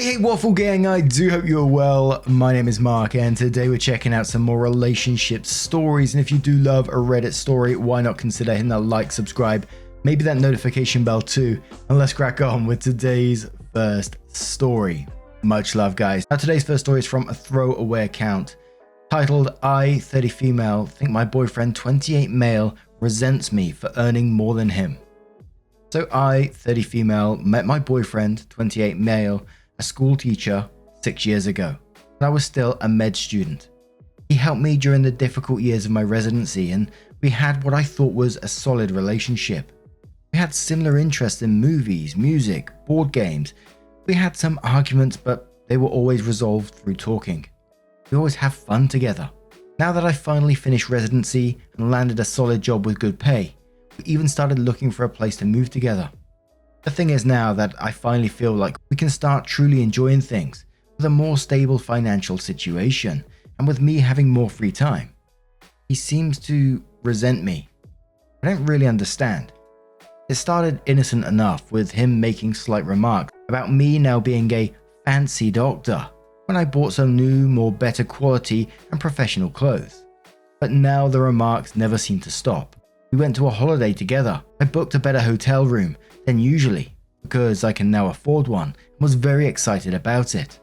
Hey Waffle Gang, I do hope you're well. My name is Mark and today we're checking out some more relationship stories, and if you do love a Reddit story, why not consider hitting that like, subscribe, maybe that notification bell too, and let's crack on with today's first story. Much love guys. Now today's first story is from a throwaway account titled I, 30 female, think my boyfriend 28 male resents me for earning more than him. So I, 30 female, met my boyfriend 28 male, a school teacher 6 years ago, when I was still a med student. He helped me during the difficult years of my residency, and we had what I thought was a solid relationship. We had similar interests in movies, music, board games. We had some arguments, but they were always resolved through talking. We always have fun together. Now that I finally finished residency and landed a solid job with good pay, we even started looking for a place to move together. The thing is now that I finally feel like we can start truly enjoying things with a more stable financial situation and with me having more free time. He seems to resent me. I don't really understand. It started innocent enough with him making slight remarks about me now being a fancy doctor when I bought some new, more better quality and professional clothes. But now the remarks never seem to stop. We went to a holiday together. I booked a better hotel room than usually because I can now afford one and was very excited about it.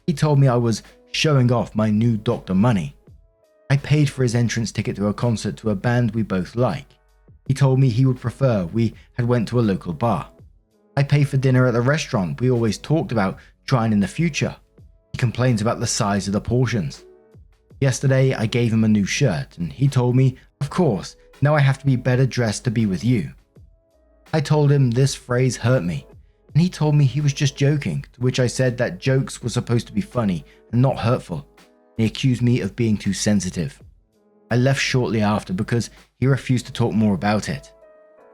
He told me I was showing off my new doctor money. I paid for his entrance ticket to a concert to a band we both like. He told me he would prefer we had went to a local bar. I paid for dinner at the restaurant we always talked about trying in the future. He complains about the size of the portions. Yesterday I gave him a new shirt and he told me, of course, now I have to be better dressed to be with you. I told him this phrase hurt me, and he told me he was just joking, to which I said that jokes were supposed to be funny and not hurtful. He accused me of being too sensitive. I left shortly after because he refused to talk more about it.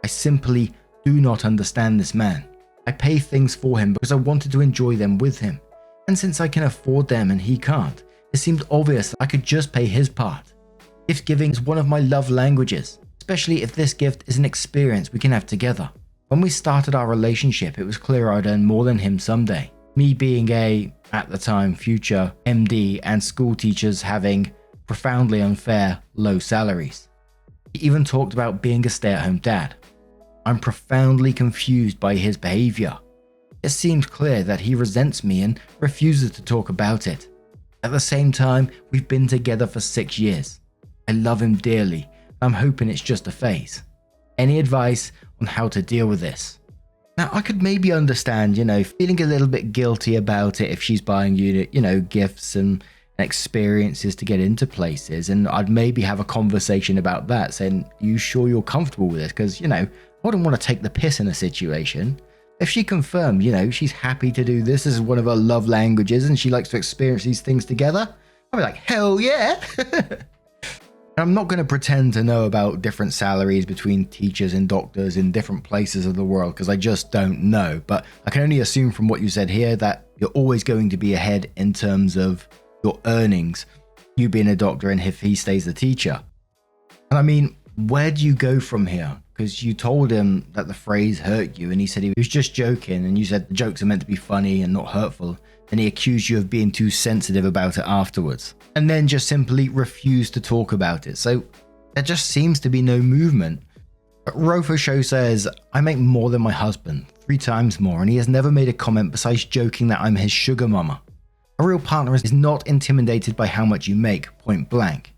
I simply do not understand this man. I pay things for him because I wanted to enjoy them with him, and since I can afford them and he can't, it seemed obvious that I could just pay his part. Gift giving is one of my love languages, especially if this gift is an experience we can have together. When we started our relationship, it was clear I'd earn more than him someday. Me being a, at the time, future MD and school teachers having profoundly unfair low salaries. He even talked about being a stay-at-home dad. I'm profoundly confused by his behavior. It seems clear that he resents me and refuses to talk about it. At the same time, we've been together for 6 years. I love him dearly. I'm hoping it's just a phase. Any advice on how to deal with this? Now, I could maybe understand, feeling a little bit guilty about it if she's buying you, gifts and experiences to get into places. And I'd maybe have a conversation about that, saying, you sure you're comfortable with this? Because, I wouldn't want to take the piss in a situation. If she confirmed, she's happy to do this is one of her love languages and she likes to experience these things together, I'd be like, hell yeah. I'm not going to pretend to know about different salaries between teachers and doctors in different places of the world because I just don't know, but I can only assume from what you said here that you're always going to be ahead in terms of your earnings, you being a doctor and if he stays a teacher. And I mean, where do you go from here? Because you told him that the phrase hurt you and he said he was just joking, and you said the jokes are meant to be funny and not hurtful, and he accused you of being too sensitive about it afterwards, and then just simply refused to talk about it. So there just seems to be no movement. But Rofo Show says, I make more than my husband, 3 times more, and he has never made a comment besides joking that I'm his sugar mama. A real partner is not intimidated by how much you make, point blank.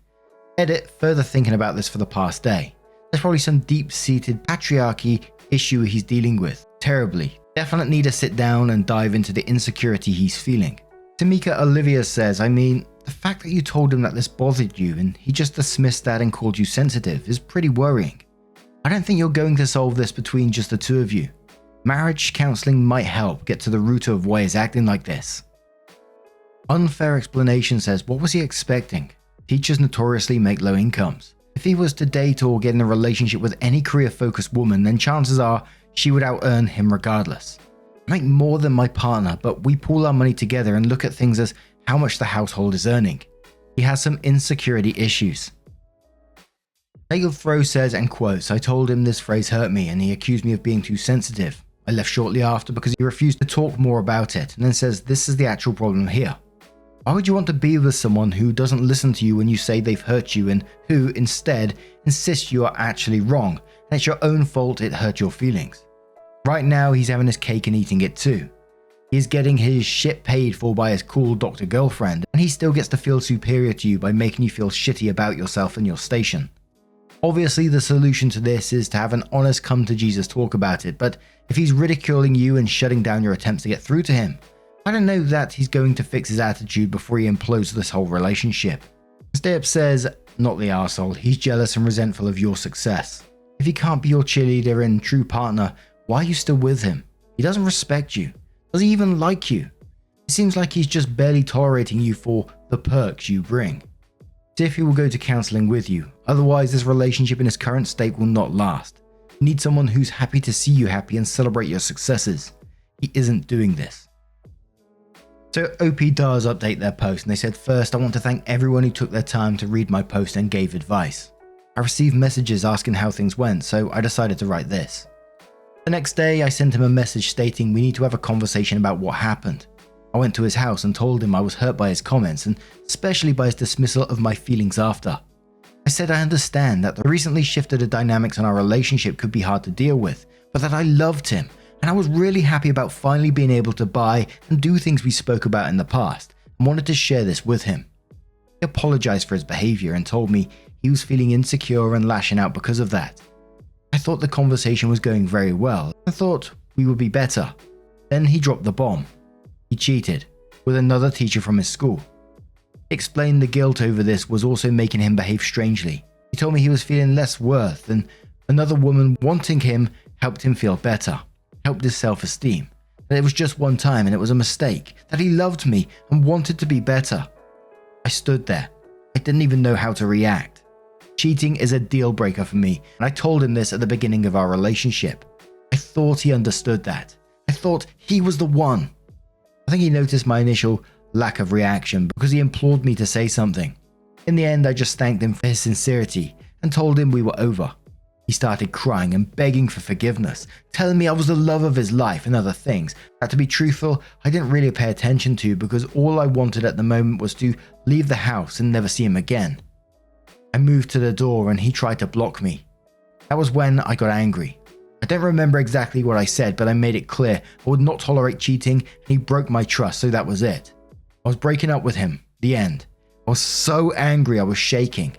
Edit, further thinking about this for the past day. There's probably some deep-seated patriarchy issue he's dealing with. Terribly. Definitely need to sit down and dive into the insecurity he's feeling. Tamika Olivia says, I mean, the fact that you told him that this bothered you and he just dismissed that and called you sensitive is pretty worrying. I don't think you're going to solve this between just the two of you. Marriage counseling might help get to the root of why he's acting like this. Unfair Explanation says, what was he expecting? Teachers notoriously make low incomes. If he was to date or get in a relationship with any career-focused woman, then chances are she would out-earn him regardless. I make more than my partner, but we pool our money together and look at things as how much the household is earning. He has some insecurity issues. Nail Throw says, and quotes, I told him this phrase hurt me and he accused me of being too sensitive. I left shortly after because he refused to talk more about it, and then says this is the actual problem here. Why would you want to be with someone who doesn't listen to you when you say they've hurt you and who, instead, insists you are actually wrong and it's your own fault it hurt your feelings? Right now, he's having his cake and eating it too. He is getting his shit paid for by his cool doctor girlfriend, and he still gets to feel superior to you by making you feel shitty about yourself and your station. Obviously, the solution to this is to have an honest come to Jesus talk about it, but if he's ridiculing you and shutting down your attempts to get through to him, I don't know that he's going to fix his attitude before he implodes this whole relationship. Step says, not the arsehole, he's jealous and resentful of your success. If he can't be your cheerleader and true partner, why are you still with him? He doesn't respect you. Does he even like you? It seems like he's just barely tolerating you for the perks you bring. See if he will go to counseling with you, otherwise this relationship in its current state will not last. You need someone who's happy to see you happy and celebrate your successes. He isn't doing this. So OP does update their post, and they said, first, I want to thank everyone who took their time to read my post and gave advice. I received messages asking how things went, so I decided to write this. The next day, I sent him a message stating we need to have a conversation about what happened. I went to his house and told him I was hurt by his comments, and especially by his dismissal of my feelings after. I said I understand that the recently shifted dynamics in our relationship could be hard to deal with, but that I loved him, and I was really happy about finally being able to buy and do things we spoke about in the past, and wanted to share this with him. He apologized for his behavior and told me he was feeling insecure and lashing out because of that. I thought the conversation was going very well. I thought we would be better. Then he dropped the bomb. He cheated with another teacher from his school. He explained the guilt over this was also making him behave strangely. He told me he was feeling less worth and another woman wanting him helped him feel better, helped his self-esteem. That it was just one time and it was a mistake, that he loved me and wanted to be better. I stood there. I didn't even know how to react. Cheating is a deal breaker for me, and I told him this at the beginning of our relationship. I thought he understood that. I thought he was the one. I think he noticed my initial lack of reaction because he implored me to say something. In the end, I just thanked him for his sincerity and told him we were over. He started crying and begging for forgiveness, telling me I was the love of his life and other things that, to be truthful, I didn't really pay attention to because all I wanted at the moment was to leave the house and never see him again. I moved to the door and he tried to block me. That was when I got angry. I don't remember exactly what I said, but I made it clear I would not tolerate cheating and he broke my trust, so that was it. I was breaking up with him. The end. I was so angry I was shaking.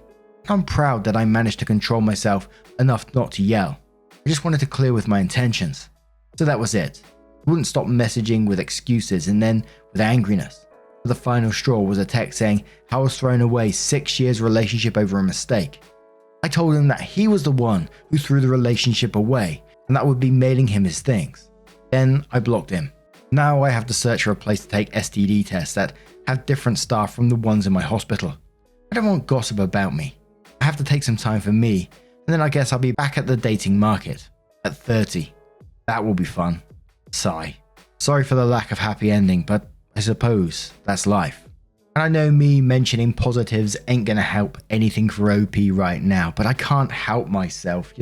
I'm proud that I managed to control myself enough not to yell. I just wanted to clear with my intentions. So that was it. I wouldn't stop messaging with excuses and then with angriness. The final straw was a text saying how I was throwing away 6 years relationship over a mistake. I told him that he was the one who threw the relationship away and that I would be mailing him his things. Then I blocked him. Now I have to search for a place to take STD tests that have different staff from the ones in my hospital. I don't want gossip about me. I have to take some time for me, and then I guess I'll be back at the dating market at 30. That will be fun. Sigh. Sorry for the lack of happy ending, but I suppose that's life. And I know me mentioning positives ain't gonna help anything for OP right now, but I can't help myself,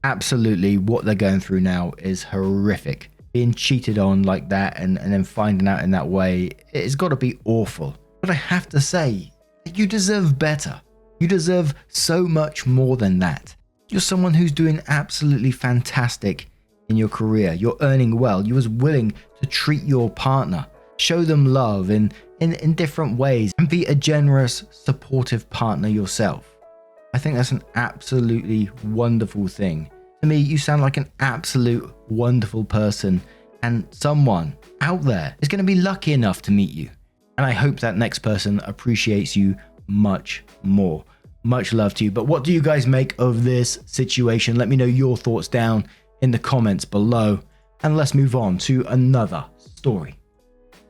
Absolutely what they're going through now is horrific. Being cheated on like that and then finding out in that way, it's gotta be awful. But I have to say, you deserve better. You deserve so much more than that. You're someone who's doing absolutely fantastic in your career. You're earning well. You was willing to treat your partner, show them love in different ways, and be a generous, supportive partner yourself. I think that's an absolutely wonderful thing. To me, you sound like an absolute wonderful person, and someone out there is going to be lucky enough to meet you. And I hope that next person appreciates you much more. Much love to you. But what do you guys make of this situation? Let me know your thoughts down in the comments below. And let's move on to another story.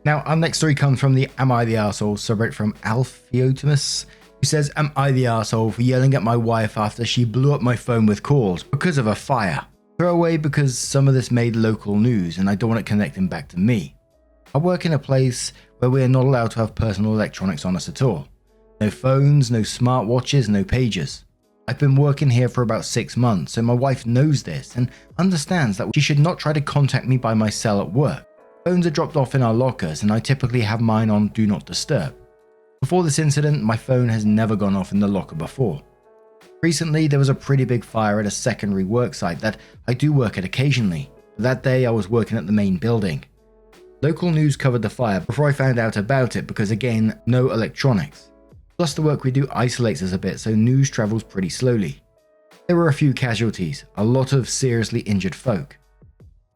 Now, our next story comes from the Am I the Arsehole subreddit from Alphiotimus, who says, Am I the arsehole for yelling at my wife after she blew up my phone with calls because of a fire? Throw away because some of this made local news and I don't want it connecting back to me. I work in a place where we are not allowed to have personal electronics on us at all. No phones, no smartwatches, no pagers. I I've been working here for about 6 months, so my wife knows this and understands that she should not try to contact me by my cell at work. Phones are dropped off in our lockers and I typically have mine on Do Not Disturb. Before this incident, my phone has never gone off in the locker before. Recently, there was a pretty big fire at a secondary work site that I do work at occasionally. That day, I was working at the main building. Local news covered the fire before I found out about it because, again, no electronics. Plus, the work we do isolates us a bit, so news travels pretty slowly. There were a few casualties, a lot of seriously injured folk.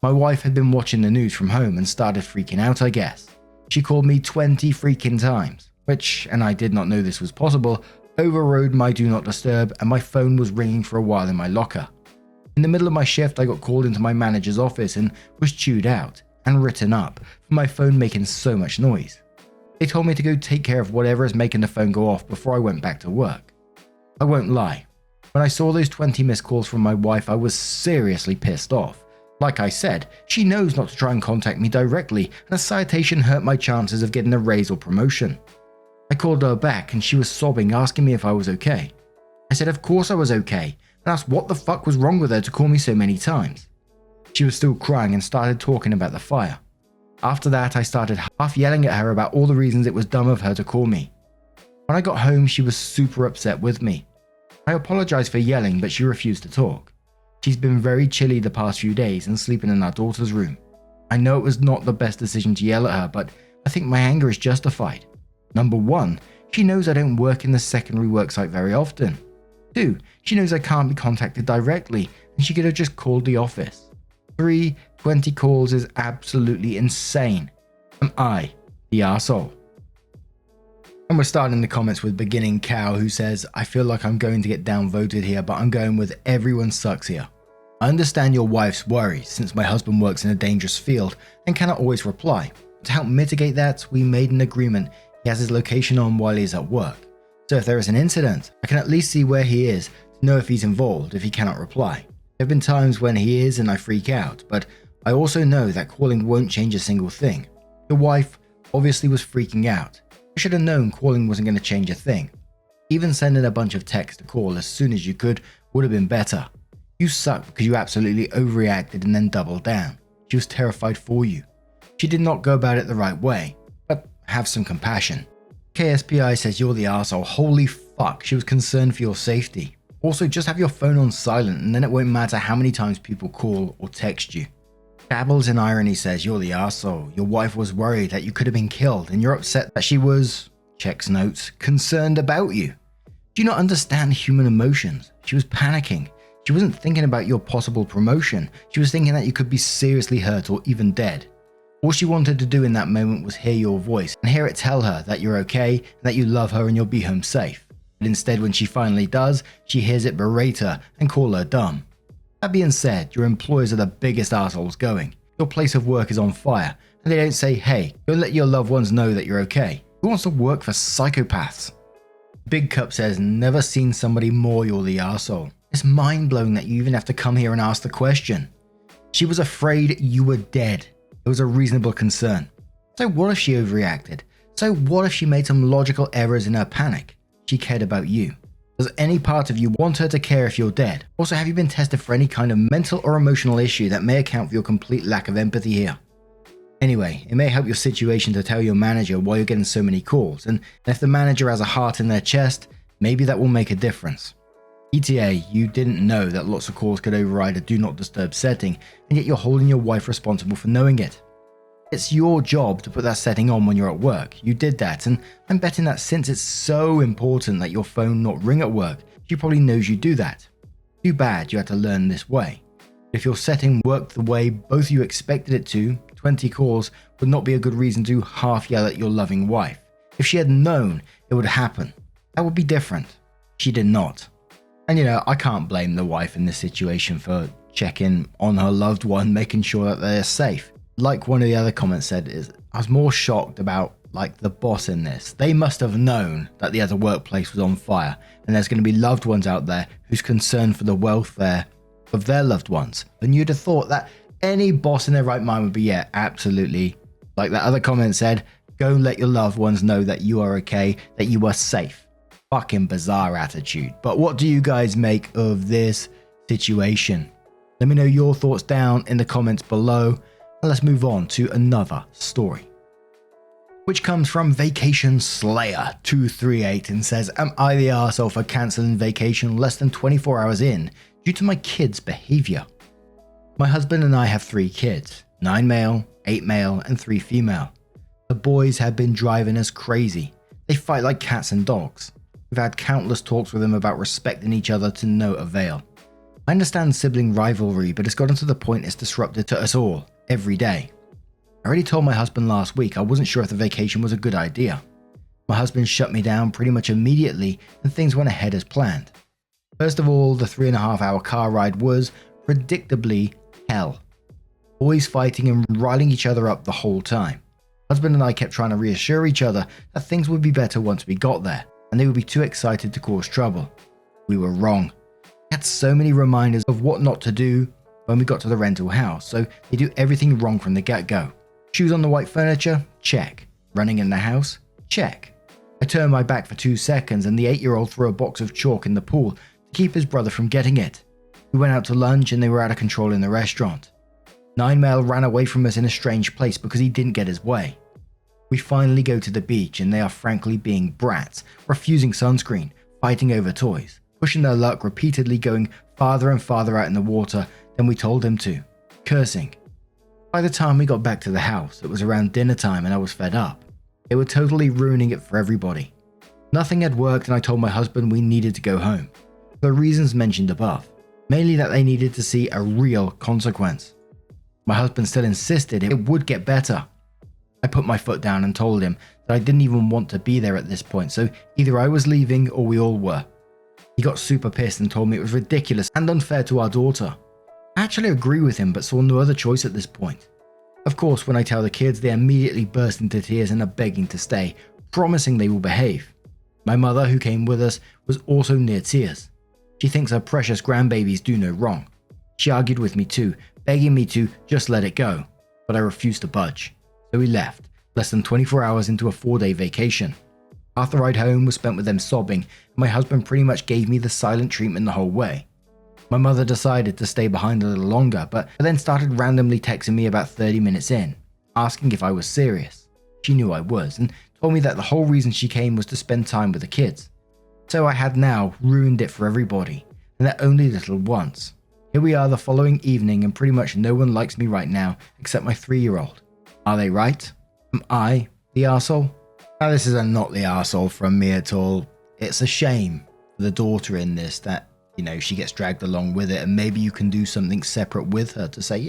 My wife had been watching the news from home and started freaking out, I guess. She called me 20 freaking times, which, and I did not know this was possible, overrode my Do Not Disturb and my phone was ringing for a while in my locker. In the middle of my shift, I got called into my manager's office and was chewed out and written up for my phone making so much noise. They told me to go take care of whatever is making the phone go off before I went back to work. I won't lie, when I saw those 20 missed calls from my wife, I was seriously pissed off. Like I said, she knows not to try and contact me directly, and a citation hurt my chances of getting a raise or promotion. I called her back and she was sobbing, asking me if I was okay. I said of course I was okay, and asked what the fuck was wrong with her to call me so many times. She was still crying and started talking about the fire. After that, I started half yelling at her about all the reasons it was dumb of her to call me. When I got home, she was super upset with me. I apologized for yelling, but she refused to talk. She's been very chilly the past few days and sleeping in our daughter's room. I know it was not the best decision to yell at her, but I think my anger is justified. Number 1, she knows I don't work in the secondary worksite very often. 2, she knows I can't be contacted directly and she could have just called the office. 3, 20 calls is absolutely insane. Am I the arsehole? And we're starting the comments with Beginning Cow, who says, I feel like I'm going to get downvoted here, but I'm going with everyone sucks here. I understand your wife's worries since my husband works in a dangerous field and cannot always reply. To help mitigate that, we made an agreement he has his location on while he's at work. So if there is an incident, I can at least see where he is to know if he's involved if he cannot reply. There have been times when he is and I freak out, but I also know that calling won't change a single thing. Your wife obviously was freaking out. I should have known calling wasn't going to change a thing. Even sending a bunch of texts to call as soon as you could would have been better. You suck because you absolutely overreacted and then doubled down. She was terrified for you. She did not go about it the right way, but have some compassion. KSPI says you're the arsehole. Holy fuck, she was concerned for your safety. Also, just have your phone on silent and then it won't matter how many times people call or text you. Dabbles in Irony says you're the arsehole. Your wife was worried that you could have been killed and you're upset that she was, checks notes, concerned about you. Do you not understand human emotions? She was panicking. She wasn't thinking about your possible promotion. She was thinking that you could be seriously hurt or even dead. All she wanted to do in that moment was hear your voice and hear it tell her that you're okay and that you love her and you'll be home safe. But instead, when she finally does, she hears it berate her and call her dumb. That being said, your employers are the biggest assholes going. Your place of work is on fire and they don't say, hey, go let your loved ones know that you're okay. Who wants to work for psychopaths? Big Cup says, never seen somebody more you're the arsehole. It's mind-blowing that you even have to come here and ask the question. She was afraid you were dead. It was a reasonable concern. So what if she overreacted? So what if she made some logical errors in her panic? She cared about you. Does any part of you want her to care if you're dead? Also, have you been tested for any kind of mental or emotional issue that may account for your complete lack of empathy here? Anyway, it may help your situation to tell your manager why you're getting so many calls, and if the manager has a heart in their chest, maybe that will make a difference. ETA, you didn't know that lots of calls could override a Do Not Disturb setting, and yet you're holding your wife responsible for knowing it. It's your job to put that setting on when you're at work. You did that, and I'm betting that since it's so important that your phone not ring at work, she probably knows you do that. Too bad you had to learn this way. If your setting worked the way both you expected it to, 20 calls would not be a good reason to half yell at your loving wife. If she had known it would happen, that would be different. She did not. And I can't blame the wife in this situation for checking on her loved one, making sure that they're safe. Like one of the other comments said, I was more shocked about the boss in this. They must have known that the other workplace was on fire and there's going to be loved ones out there who's concerned for the welfare of their loved ones. And you'd have thought that any boss in their right mind would be, yeah, absolutely. Like that other comment said, go and let your loved ones know that you are okay, that you are safe. Fucking bizarre attitude. But what do you guys make of this situation? Let me know your thoughts down in the comments below, and let's move on to another story, which comes from Vacation Slayer 238 and says, am I the arsehole for cancelling vacation less than 24 hours in due to my kids' behaviour? My husband and I have 3 kids, 9 male, 8 male and 3 female. The boys have been driving us crazy. They fight like cats and dogs. We've had countless talks with them about respecting each other to no avail. I understand sibling rivalry, but it's gotten to the point it's disrupted to us all, every day. I already told my husband last week I wasn't sure if the vacation was a good idea. My husband shut me down pretty much immediately and things went ahead as planned. First of all, the 3.5-hour car ride was, predictably, hell. Boys fighting and riling each other up the whole time. Husband and I kept trying to reassure each other that things would be better once we got there, and they would be too excited to cause trouble. We were wrong. We had so many reminders of what not to do when we got to the rental house, so they do everything wrong from the get-go. Shoes on the white furniture? Check. Running in the house? Check. I turned my back for 2 seconds and the 8-year-old threw a box of chalk in the pool to keep his brother from getting it. We went out to lunch and they were out of control in the restaurant. 9 male ran away from us in a strange place because he didn't get his way. We finally go to the beach and they are frankly being brats, refusing sunscreen, fighting over toys, pushing their luck, repeatedly going farther and farther out in the water than we told them to, cursing. By the time we got back to the house, it was around dinner time and I was fed up. They were totally ruining it for everybody. Nothing had worked and I told my husband we needed to go home, for the reasons mentioned above, mainly that they needed to see a real consequence. My husband still insisted it would get better. I put my foot down and told him that I didn't even want to be there at this point, so either I was leaving or we all were. He got super pissed and told me it was ridiculous and unfair to our daughter. I actually agree with him but saw no other choice at this point. Of course, when I tell the kids, they immediately burst into tears and are begging to stay, promising they will behave. My mother, who came with us, was also near tears. She thinks her precious grandbabies do no wrong. She argued with me too, begging me to just let it go, but I refused to budge. So we left, less than 24 hours into a 4-day vacation. Half the ride home was spent with them sobbing, and my husband pretty much gave me the silent treatment the whole way. My mother decided to stay behind a little longer, but then started randomly texting me about 30 minutes in, asking if I was serious. She knew I was, and told me that the whole reason she came was to spend time with the kids. So I had now ruined it for everybody, and that only little once. Here we are the following evening and pretty much no one likes me right now except my 3-year-old. Are they right? Am I the arsehole? Now this is a not the arsehole from me at all. It's a shame for the daughter in this that, she gets dragged along with it, and maybe you can do something separate with her to say,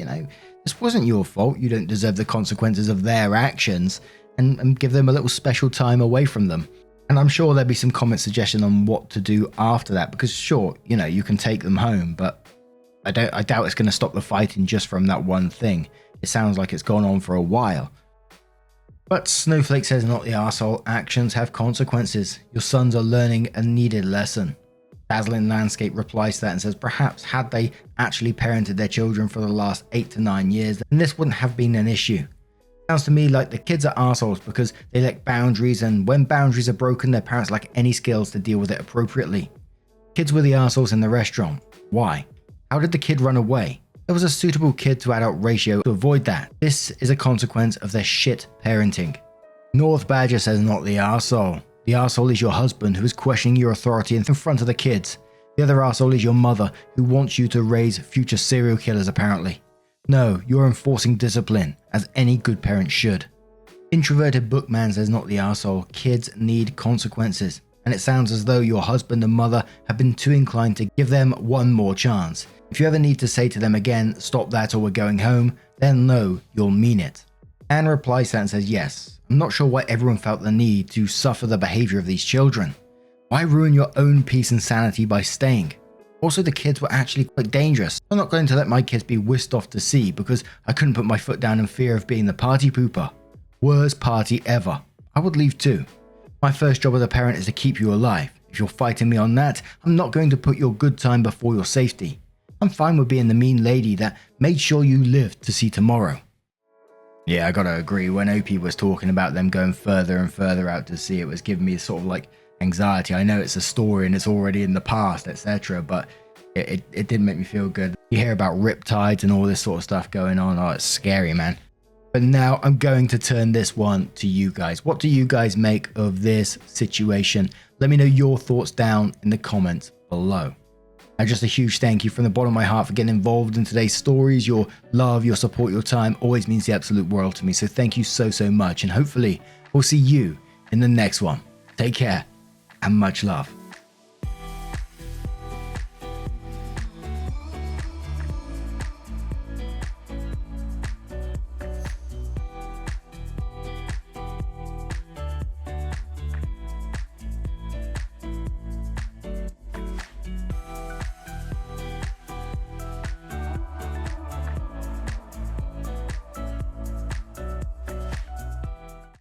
this wasn't your fault, you don't deserve the consequences of their actions, and give them a little special time away from them. And I'm sure there'll be some comment suggestion on what to do after that, because sure, you can take them home, but I doubt it's going to stop the fighting just from that one thing. It sounds like it's gone on for a while. But Snowflake says not the arsehole, actions have consequences. Your sons are learning a needed lesson. Dazzling Landscape replies to that and says perhaps had they actually parented their children for the last 8 to 9 years, then this wouldn't have been an issue. Sounds to me like the kids are arseholes because they lack boundaries, and when boundaries are broken, their parents lack any skills to deal with it appropriately. Kids were the arseholes in the restaurant. Why? How did the kid run away? There was a suitable kid to adult ratio to avoid that. This is a consequence of their shit parenting. North Badger says not the arsehole. The arsehole is your husband who is questioning your authority in front of the kids. The other arsehole is your mother who wants you to raise future serial killers apparently. No, you're enforcing discipline, as any good parent should. Introverted Bookman says not the arsehole. Kids need consequences. And it sounds as though your husband and mother have been too inclined to give them one more chance. If you ever need to say to them again, stop that or we're going home, then no, you'll mean it. Anne replies to that and says yes. I'm not sure why everyone felt the need to suffer the behavior of these children. Why ruin your own peace and sanity by staying? Also, the kids were actually quite dangerous. I'm not going to let my kids be whisked off to sea because I couldn't put my foot down in fear of being the party pooper. Worst party ever. I would leave too. My first job as a parent is to keep you alive. If you're fighting me on that, I'm not going to put your good time before your safety. I'm fine with being the mean lady that made sure you lived to see tomorrow. Yeah, I gotta agree. When OP was talking about them going further and further out to sea, it was giving me sort of like anxiety. I know it's a story and it's already in the past, etc., but it did make me feel good. You hear about riptides and all this sort of stuff going on. Oh, it's scary, man. But now I'm going to turn this one to you guys. What do you guys make of this situation? Let me know your thoughts down in the comments below. And just a huge thank you from the bottom of my heart for getting involved in today's stories. Your love, your support, your time always means the absolute world to me. So thank you so, so much. And hopefully we'll see you in the next one. Take care and much love.